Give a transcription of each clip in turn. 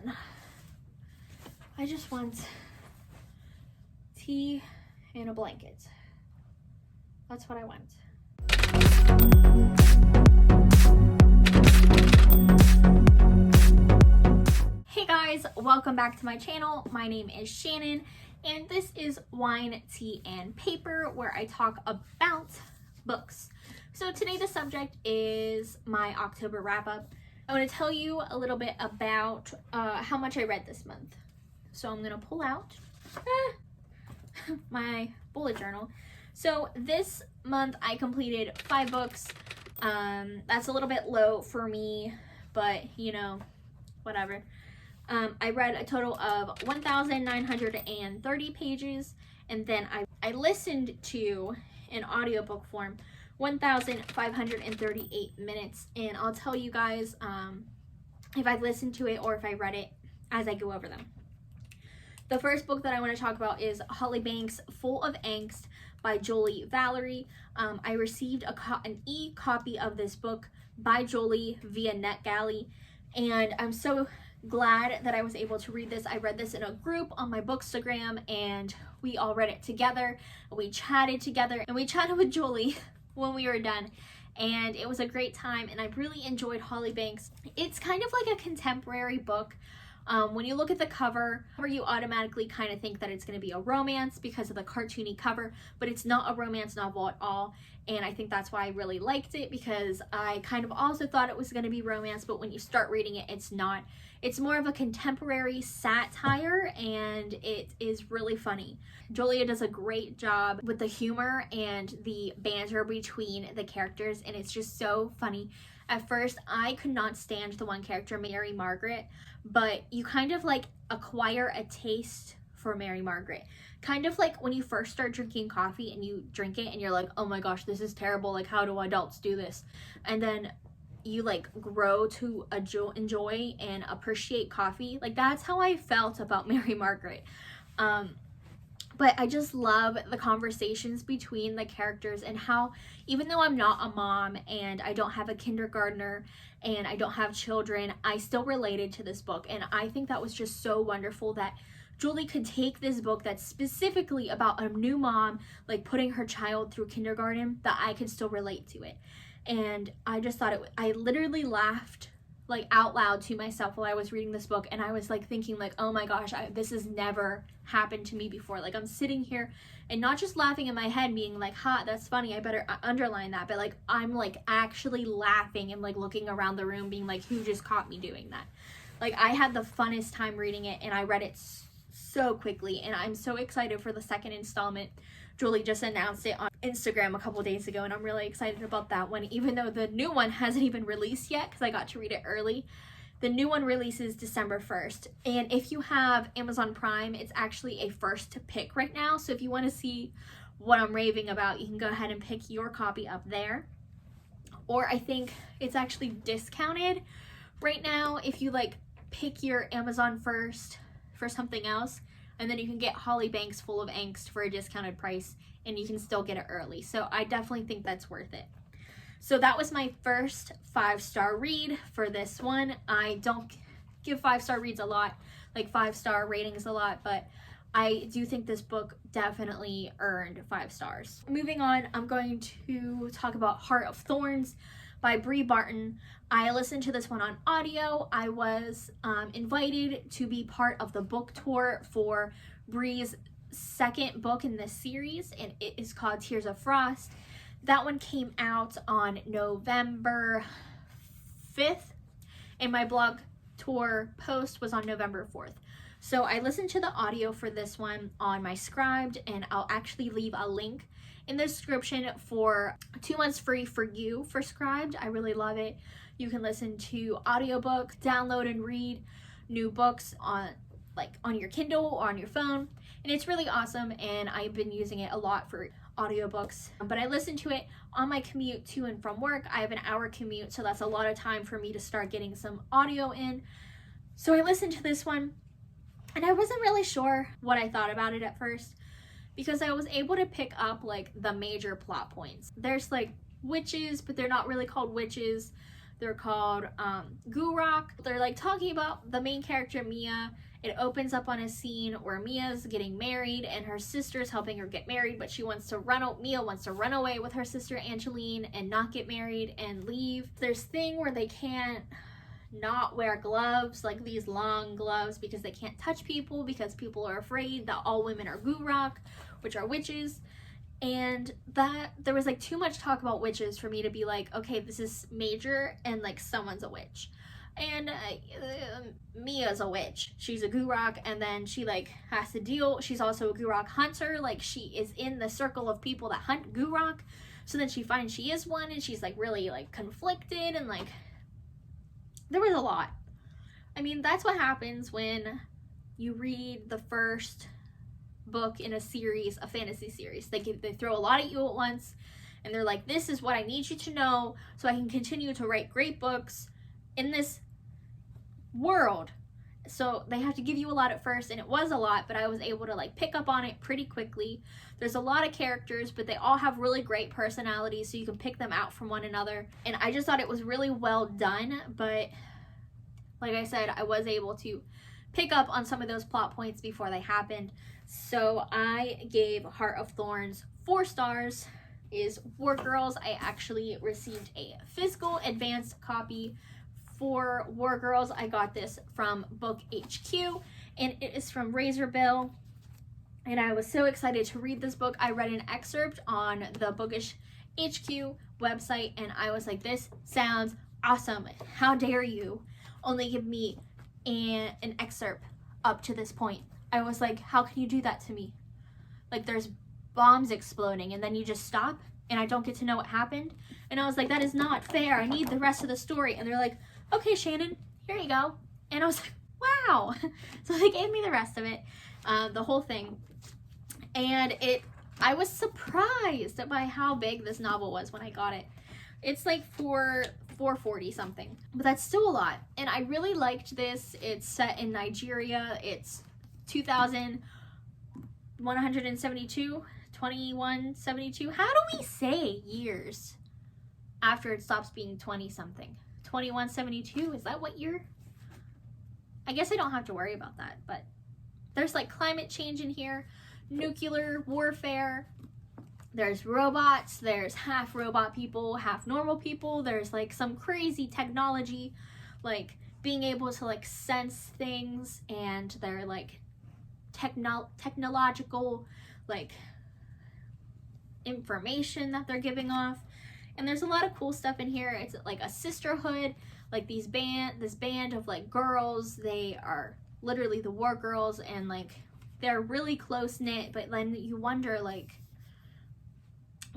done. I just want tea and a blanket. That's what I want. Hey guys, welcome back to my channel. My name is Shannon and this is Wine, Tea, and Paper, where I talk about books. So today the subject is my October wrap-up. I want to tell you a little bit about how much I read this month. So I'm gonna pull out my bullet journal. So this month I completed 5 books. That's a little bit low for me, but you know, whatever. I read a total of 1,930 pages, and then I listened to, in audiobook form, 1,538 minutes, and I'll tell you guys if I listened to it or if I read it as I go over them. The first book that I want to talk about is Halle Banks' Full of Angst by Valerie. I received an e-copy of this book by Jolie via NetGalley, and I'm so glad that I was able to read this. I read this in a group on my Bookstagram, and we all read it together. We chatted together, and we chatted with Jolie when we were done, and it was a great time, and I really enjoyed Halle Banks. It's kind of like a contemporary book. When you look at the cover, you automatically kind of think that it's going to be a romance because of the cartoony cover, but it's not a romance novel at all. And I think that's why I really liked it, because I kind of also thought it was going to be romance, but when you start reading it, it's not. It's more of a contemporary satire, and it is really funny. Julia does a great job with the humor and the banter between the characters, and it's just so funny. At first, I could not stand the one character, Mary Margaret, but you kind of like acquire a taste for Mary Margaret. Kind of like when you first start drinking coffee and you drink it and you're like, oh my gosh, this is terrible. Like, how do adults do this? And then you like grow to enjoy and appreciate coffee. Like, that's how I felt about Mary Margaret. But I just love the conversations between the characters, and how, even though I'm not a mom and I don't have a kindergartner and I don't have children, I still related to this book. And I think that was just so wonderful that Julie could take this book that's specifically about a new mom, like putting her child through kindergarten, that I could still relate to it. And I just thought I literally laughed like out loud to myself while I was reading this book, and I was like thinking like, oh my gosh, this has never happened to me before. Like, I'm sitting here and not just laughing in my head being like, ha, that's funny, I better underline that, but like I'm like actually laughing and like looking around the room being like, who just caught me doing that? Like, I had the funnest time reading it, and I read it so quickly, and I'm so excited for the second installment. Julie just announced it on Instagram a couple days ago, and I'm really excited about that one, even though the new one hasn't even released yet because I got to read it early. The new one releases December 1st, and if you have Amazon Prime, it's actually a first to pick right now, so if you want to see what I'm raving about, you can go ahead and pick your copy up there. Or I think it's actually discounted right now if you like pick your Amazon first for something else, and then you can get Halle Banks Full of Angst for a discounted price, and you can still get it early. So I definitely think that's worth it. So that was my first 5-star read for this one. I don't give 5-star reads a lot, like 5-star ratings a lot, but I do think this book definitely earned 5 stars. Moving on, I'm going to talk about Heart of Thorns by Bree Barton. I listened to this one on audio. I was invited to be part of the book tour for Bree's second book in this series, and it is called Tears of Frost. That one came out on November 5th, and my blog tour post was on November 4th. So I listened to the audio for this one on my Scribd, and I'll actually leave a link in the description for 2 months free for you for Scribd. I really love it. You can listen to audiobooks, download and read new books on your Kindle or on your phone, and it's really awesome, and I've been using it a lot for audiobooks. But I listen to it on my commute to and from work. I have an hour commute, so that's a lot of time for me to start getting some audio in. So I listened to this one, and I wasn't really sure what I thought about it at first, because I was able to pick up like the major plot points. There's like witches, but they're not really called witches. They're called Goo. They're like talking about the main character, Mia. It opens up on a scene where Mia's getting married and her sister's helping her get married, but Mia wants to run away with her sister Angeline and not get married and leave. There's thing where they can't not wear gloves, like these long gloves, because they can't touch people because people are afraid that all women are Goo, which are witches. And that there was like too much talk about witches for me to be like, okay, this is major and like someone's a witch. And Mia's a witch. She's a Goo, and then she like has to deal. She's also a Goo hunter. Like she is in the circle of people that hunt Goo. So then she finds she is one, and she's like really like conflicted, and like there was a lot. I mean, that's what happens when you read the first book in a series, a fantasy series. They throw a lot at you at once, and they're like, this is what I need you to know so I can continue to write great books in this world. So they have to give you a lot at first, and it was a lot, but I was able to like pick up on it pretty quickly. There's a lot of characters, but they all have really great personalities, so you can pick them out from one another. And I just thought it was really well done, but like I said, I was able to pick up on some of those plot points before they happened. So I gave Heart of Thorns 4 stars. Is War Girls. I actually received a physical advanced copy for War Girls. I got this from Book HQ, and it is from Razorbill, and I was so excited to read this book. I read an excerpt on the Bookish HQ website, and I was like, this sounds awesome. How dare you only give me an excerpt up to this point? I was like, how can you do that to me? Like, there's bombs exploding and then you just stop and I don't get to know what happened. And I was like, that is not fair. I need the rest of the story. And they're like, okay, Shannon, here you go. And I was like, wow. So they gave me the rest of it, the whole thing. And I was surprised by how big this novel was when I got it. It's like $4.40 something, but that's still a lot. And I really liked this. It's set in Nigeria. It's 2172. How do we say years after it stops being 20 something? 2172, is that what year? I guess I don't have to worry about that, but there's like climate change in here, nuclear warfare, there's robots, there's half robot people, half normal people, there's like some crazy technology, like being able to like sense things, and they're like technological like information that they're giving off. And there's a lot of cool stuff in here. It's like a sisterhood, like this band of like girls. They are literally the War Girls, and like they're really close knit, but then you wonder like,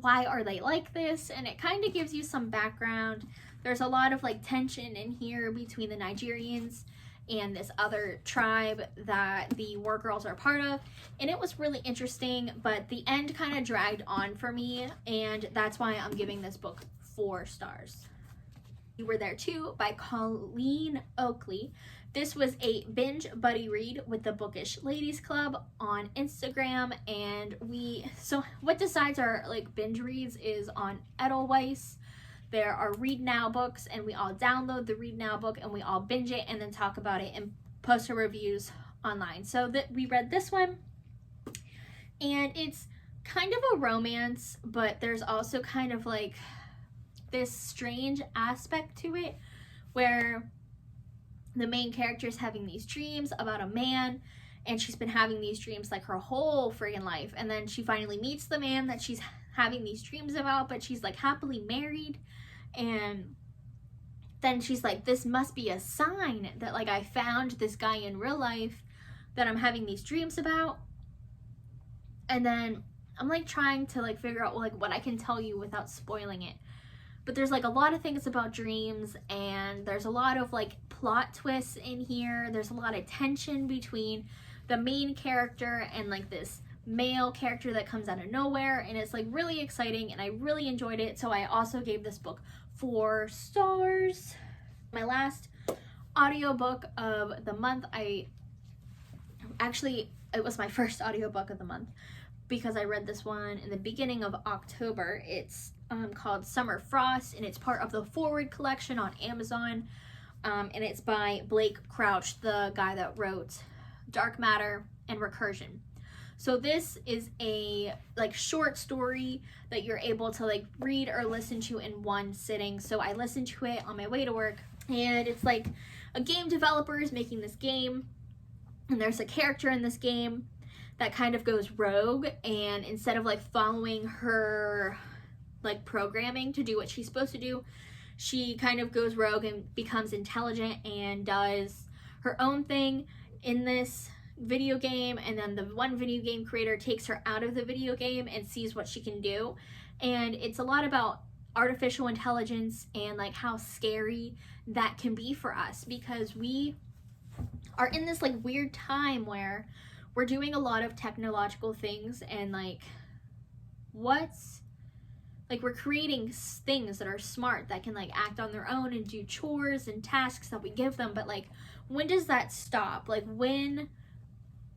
why are they like this? And it kind of gives you some background. There's a lot of like tension in here between the Nigerians and this other tribe that the War Girls are part of, and it was really interesting, but the end kind of dragged on for me, and that's why I'm giving this book 4 stars. You Were There Too by Colleen Oakley. This was a binge buddy read with the Bookish Ladies Club on Instagram, and so what decides our like binge reads is on Edelweiss. There are Read Now books, and we all download the Read Now book and we all binge it and then talk about it and post our reviews online. So that we read this one, and it's kind of a romance, but there's also kind of like this strange aspect to it where the main character is having these dreams about a man, and she's been having these dreams like her whole friggin' life, and then she finally meets the man that she's having these dreams about, but she's like happily married. And then she's like, this must be a sign that like I found this guy in real life that I'm having these dreams about. And then I'm like trying to like figure out like what I can tell you without spoiling it. But there's like a lot of things about dreams, and there's a lot of like plot twists in here. There's a lot of tension between the main character and like this male character that comes out of nowhere, and it's like really exciting, and I really enjoyed it. So I also gave this book 4 stars. My last audiobook of the month, it was my first audiobook of the month because I read this one in the beginning of October. It's called Summer Frost, and it's part of the Forward collection on Amazon. And it's by Blake Crouch, the guy that wrote Dark Matter and Recursion. So this is a like short story that you're able to like read or listen to in one sitting. So I listened to it on my way to work, and it's like a game developer is making this game, and there's a character in this game that kind of goes rogue, and instead of like following her like programming to do what she's supposed to do, she kind of goes rogue and becomes intelligent and does her own thing in this video game, and then the one video game creator takes her out of the video game and sees what she can do. And it's a lot about artificial intelligence and like how scary that can be for us, because we are in this like weird time where we're doing a lot of technological things, and like we're creating things that are smart that can like act on their own and do chores and tasks that we give them. But like, when does that stop? Like when,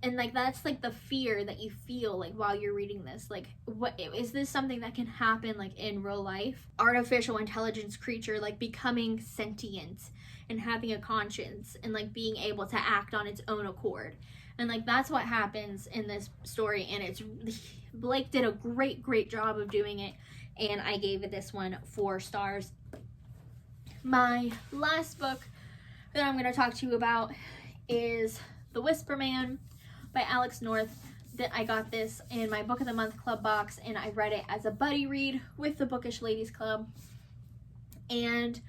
and like that's like the fear that you feel like while you're reading this. Like, what is this something that can happen like in real life? Artificial intelligence creature like becoming sentient and having a conscience and like being able to act on its own accord. And like that's what happens in this story, and it's Blake did a great job of doing it, and I gave it this one 4 stars. My last book that I'm going to talk to you about is The Whisper Man by Alex North. That I got this in my Book of the Month Club box, and I read it as a buddy read with the Bookish Ladies Club. And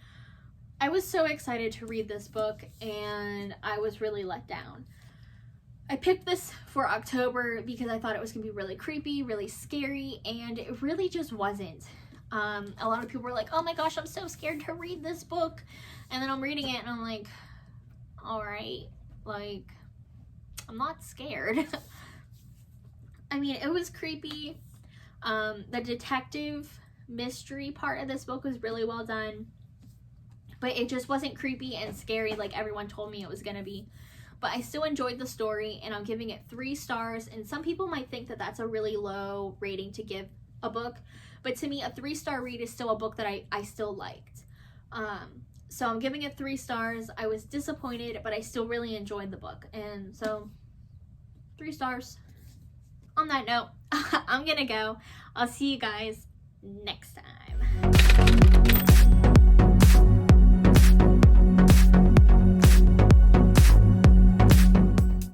I was so excited to read this book, and I was really let down. I picked this for October because I thought it was going to be really creepy, really scary, and it really just wasn't. A lot of people were like, oh my gosh, I'm so scared to read this book. And then I'm reading it and I'm like, all right, like, I'm not scared. I mean, it was creepy. The detective mystery part of this book was really well done, but it just wasn't creepy and scary like everyone told me it was going to be. But I still enjoyed the story, and I'm giving it 3 stars. And some people might think that that's a really low rating to give a book, but to me, a 3-star read is still a book that I still liked. So I'm giving it 3 stars. I was disappointed, but I still really enjoyed the book, and so 3 stars. On that note, I'm gonna go. I'll see you guys next time.